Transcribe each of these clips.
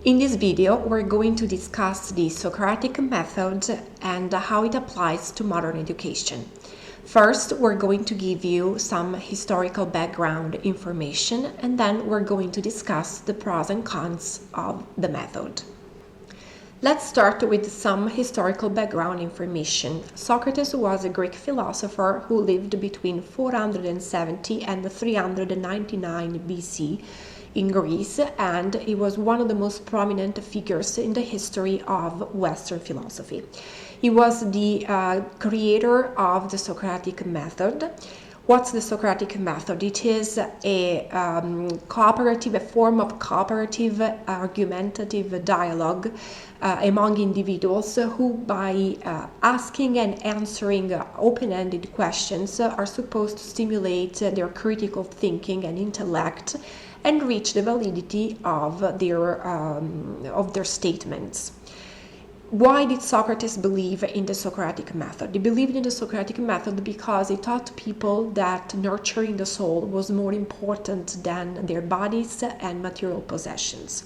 In this video, we're going to discuss the Socratic method and how it applies to modern education. First, we're going to give you some historical background information, and then we're going to discuss the pros and cons of the method. Let's start with some historical background information. Socrates was a Greek philosopher who lived between 470 and 399 BC in Greece, and he was one of the most prominent figures in the history of Western philosophy. He was the creator of the Socratic method. What's the Socratic method? It is a form of cooperative, argumentative dialogue among individuals who, by asking and answering open-ended questions, are supposed to stimulate their critical thinking and intellect and reach the validity of their statements. Why did Socrates believe in the Socratic method? He believed in the Socratic method because he taught people that nurturing the soul was more important than their bodies and material possessions.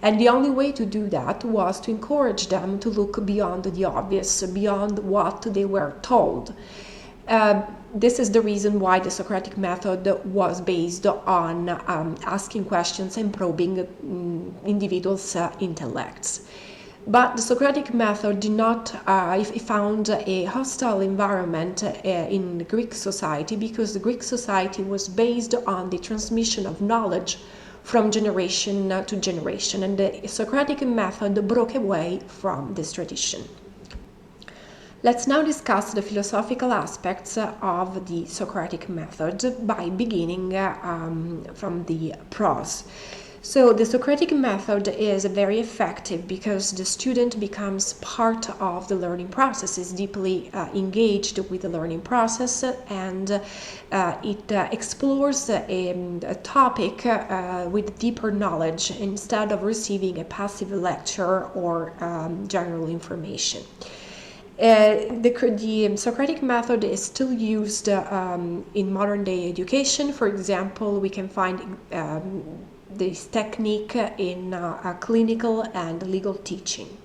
And the only way to do that was to encourage them to look beyond the obvious, beyond what they were told. This is the reason why the Socratic method was based on asking questions and probing individuals' intellects. But the Socratic method did not found a hostile environment in Greek society, because the Greek society was based on the transmission of knowledge from generation to generation, and the Socratic method broke away from this tradition. Let's now discuss the philosophical aspects of the Socratic method by beginning from the pros. So the Socratic method is very effective because the student becomes part of the learning process, is deeply engaged with the learning process, and it explores a topic with deeper knowledge instead of receiving a passive lecture or general information. The Socratic method is still used in modern day education. For example, we can find this technique in clinical and legal teaching.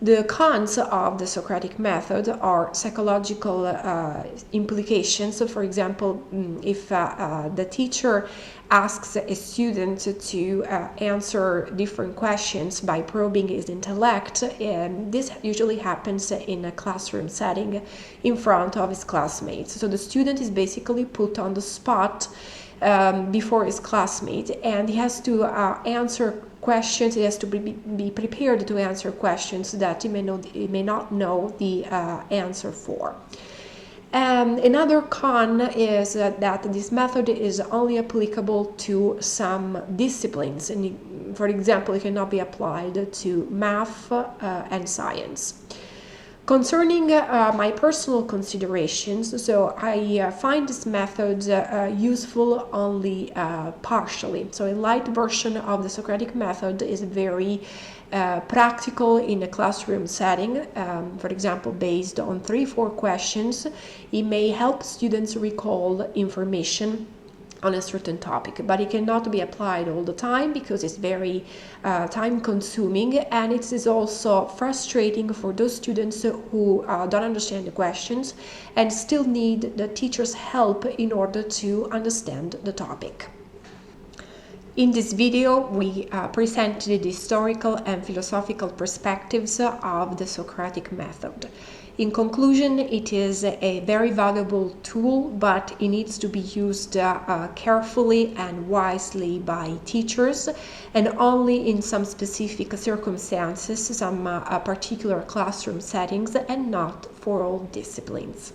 The cons of the Socratic method are psychological implications. So, for example, if the teacher asks a student to answer different questions by probing his intellect, this usually happens in a classroom setting in front of his classmates. So the student is basically put on the spot before his classmates, and he has to answer questions. He has to be prepared to answer questions that he may not know the answer for. Another con is that this method is only applicable to some disciplines, and for example, it cannot be applied to math and science. Concerning my personal considerations, so I find this method useful only partially. So a light version of the Socratic method is very practical in a classroom setting. For example, based on 3-4 questions, it may help students recall information on a certain topic, but it cannot be applied all the time because it's very time consuming, and it is also frustrating for those students who don't understand the questions and still need the teacher's help in order to understand the topic. In this video, we presented the historical and philosophical perspectives of the Socratic method. In conclusion, it is a very valuable tool, but it needs to be used carefully and wisely by teachers, and only in some specific circumstances, some particular classroom settings, and not for all disciplines.